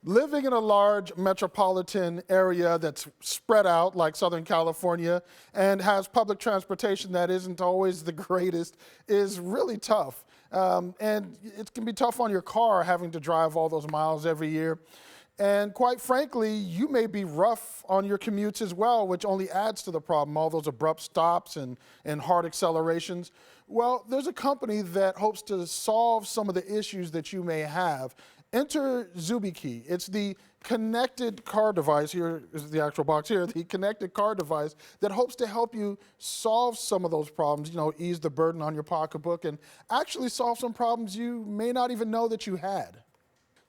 Living in a large metropolitan area that's spread out like Southern California and has public transportation that isn't always the greatest is really tough. And it can be tough on your car having to drive all those miles every year. And quite frankly, you may be rough on your commutes as well, which only adds to the problem, all those abrupt stops and hard accelerations. Well, there's a company that hopes to solve some of the issues that you may have. Enter Zubie Key. It's the connected car device, here is the actual box here, the connected car device that hopes to help you solve some of those problems, ease the burden on your pocketbook and actually solve some problems you may not even know that you had.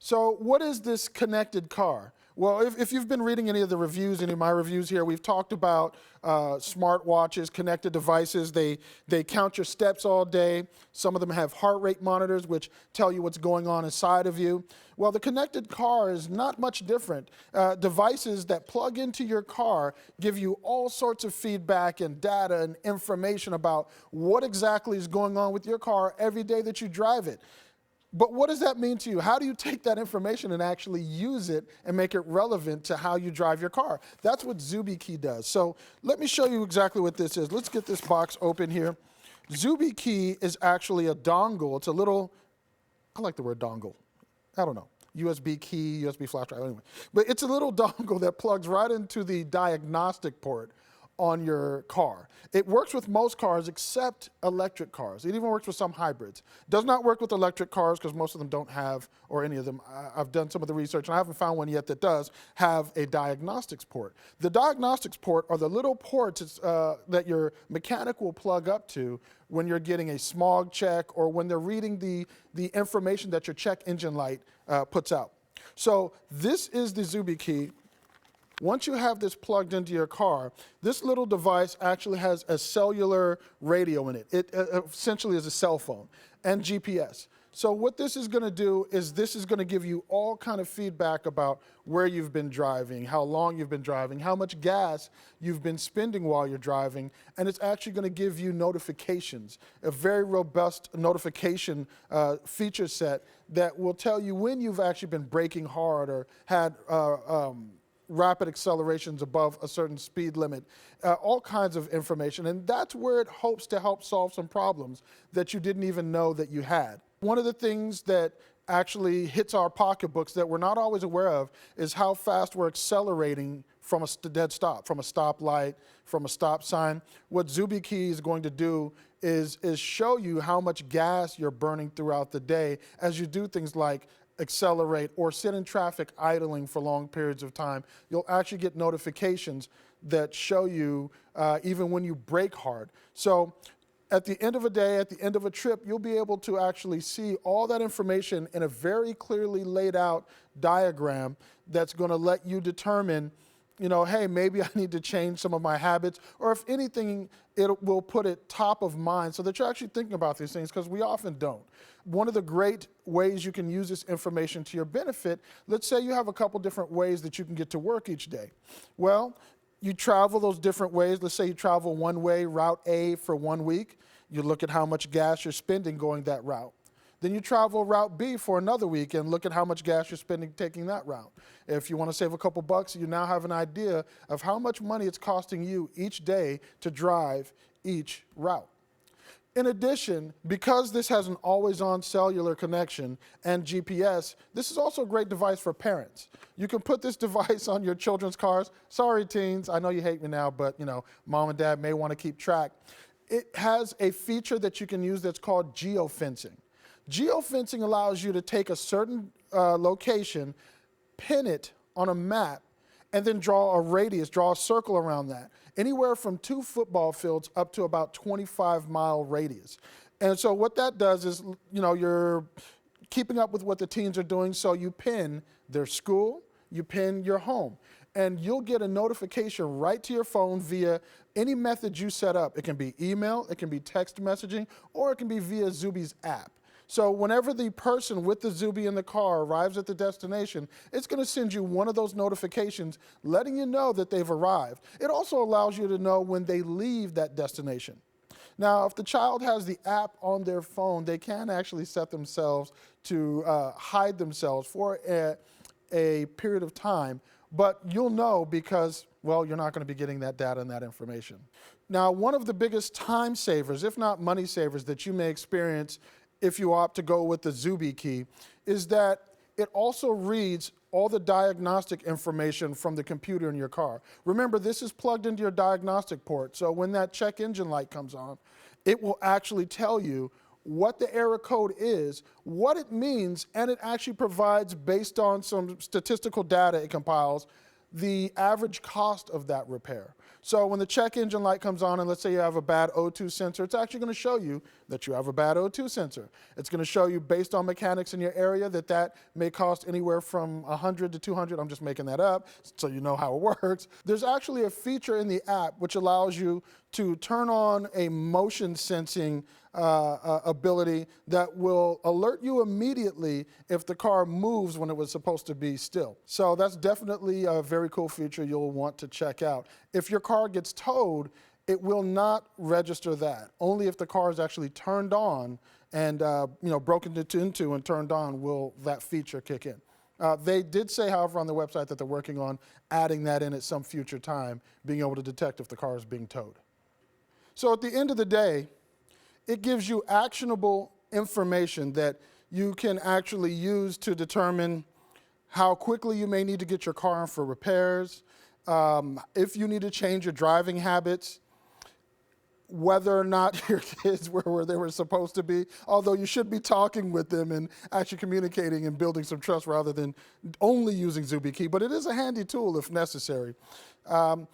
So what is this connected car? Well, if you've been reading any of the reviews, any of my reviews here, we've talked about smartwatches, connected devices. They count your steps all day. Some of them have heart rate monitors, which tell you what's going on inside of you. Well, the connected car is not much different. Devices that plug into your car give you all sorts of feedback and data and information about what exactly is going on with your car every day that you drive it. But what does that mean to you? How do you take that information and actually use it and make it relevant to how you drive your car? That's what Zubie Key does. So let me show you exactly what this is. Let's get this box open here. Zubie Key is actually a dongle. It's a little, I like the word dongle. I don't know. USB key, USB flash drive, anyway. But it's a little dongle that plugs right into the diagnostic port on your car. It works with most cars except electric cars. It even works with some hybrids. Does not work with electric cars because most of them don't have, or any of them, I've done some of the research and I haven't found one yet that does have a diagnostics port. The diagnostics port are the little ports that your mechanic will plug up to when you're getting a smog check or when they're reading the information that your check engine light puts out. So this is the Zubie Key. Once you have this plugged into your car, this little device actually has a cellular radio in it. It essentially is a cell phone and GPS. So what this is going to do is this is going to give you all kind of feedback about where you've been driving, how long you've been driving, how much gas you've been spending while you're driving, and it's actually going to give you notifications, a very robust notification feature set that will tell you when you've actually been braking hard or had rapid accelerations above a certain speed limit, all kinds of information. And that's where it hopes to help solve some problems that you didn't even know that you had. One of the things that actually hits our pocketbooks that we're not always aware of is how fast we're accelerating from a dead stop, from a stoplight, from a stop sign. What Zubie Key is going to do is show you how much gas you're burning throughout the day as you do things like accelerate or sit in traffic idling for long periods of time. You'll actually get notifications that show you even when you brake hard. So at the end of a day, at the end of a trip, you'll be able to actually see all that information in a very clearly laid out diagram that's going to let you determine, hey, maybe I need to change some of my habits, or if anything, it will put it top of mind so that you're actually thinking about these things, because we often don't. One of the great ways you can use this information to your benefit, let's say you have a couple different ways that you can get to work each day. Well, you travel those different ways. Let's say you travel one way, route A, for 1 week. You look at how much gas you're spending going that route. Then you travel route B for another week and look at how much gas you're spending taking that route. If you want to save a couple bucks, you now have an idea of how much money it's costing you each day to drive each route. In addition, because this has an always-on cellular connection and GPS, this is also a great device for parents. You can put this device on your children's cars. Sorry, teens, I know you hate me now, but mom and dad may want to keep track. It has a feature that you can use that's called geofencing. Geofencing allows you to take a certain location, pin it on a map, and then draw a radius, draw a circle around that. Anywhere from 2 football fields up to about 25-mile radius. And so what that does is, you're keeping up with what the teens are doing, so you pin their school, you pin your home, and you'll get a notification right to your phone via any method you set up. It can be email, it can be text messaging, or it can be via Zubie's app. So whenever the person with the Zubie in the car arrives at the destination, it's going to send you one of those notifications letting you know that they've arrived. It also allows you to know when they leave that destination. Now, if the child has the app on their phone, they can actually set themselves to hide themselves for a period of time, but you'll know because, well, you're not going to be getting that data and that information. Now, one of the biggest time savers, if not money savers, that you may experience if you opt to go with the Zubie Key is that it also reads all the diagnostic information from the computer in your car. Remember, this is plugged into your diagnostic port, so when that check engine light comes on, it will actually tell you what the error code is, what it means, and it actually provides, based on some statistical data it compiles, the average cost of that repair. So when the check engine light comes on, and let's say you have a bad O2 sensor, it's actually going to show you that you have a bad O2 sensor. It's going to show you, based on mechanics in your area, that that may cost anywhere from $100 to $200. I'm just making that up, so you know how it works. There's actually a feature in the app which allows you to turn on a motion sensing ability that will alert you immediately if the car moves when it was supposed to be still. So that's definitely a very cool feature you'll want to check out. If your car gets towed, it will not register that. Only if the car is actually turned on and broken into and turned on will that feature kick in. They did say, however, on the website that they're working on adding that in at some future time, being able to detect if the car is being towed. So at the end of the day, it gives you actionable information that you can actually use to determine how quickly you may need to get your car in for repairs, if you need to change your driving habits, whether or not your kids were where they were supposed to be, although you should be talking with them and actually communicating and building some trust rather than only using Zubie Key, but it is a handy tool if necessary. All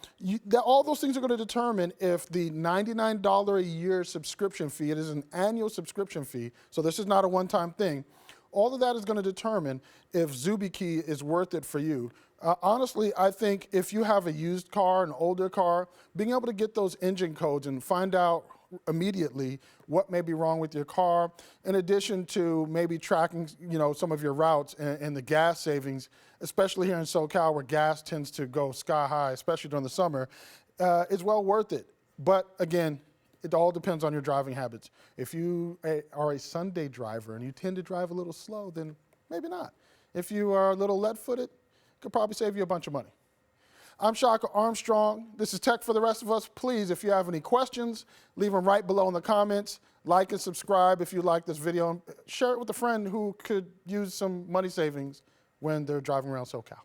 those things are going to determine if the $99 a year subscription fee, it is an annual subscription fee, so this is not a one-time thing, all of that is going to determine if Zubie Key is worth it for you. Honestly, I think if you have a used car, an older car, being able to get those engine codes and find out immediately what may be wrong with your car, in addition to maybe tracking some of your routes and the gas savings, especially here in SoCal where gas tends to go sky high, especially during the summer, is well worth it. But again, it all depends on your driving habits. If you are a Sunday driver and you tend to drive a little slow, then maybe not. If you are a little lead-footed, it could probably save you a bunch of money. I'm Shaka Armstrong. This is Tech for the Rest of Us. Please, if you have any questions, leave them right below in the comments. Like and subscribe if you like this video. Share it with a friend who could use some money savings when they're driving around SoCal.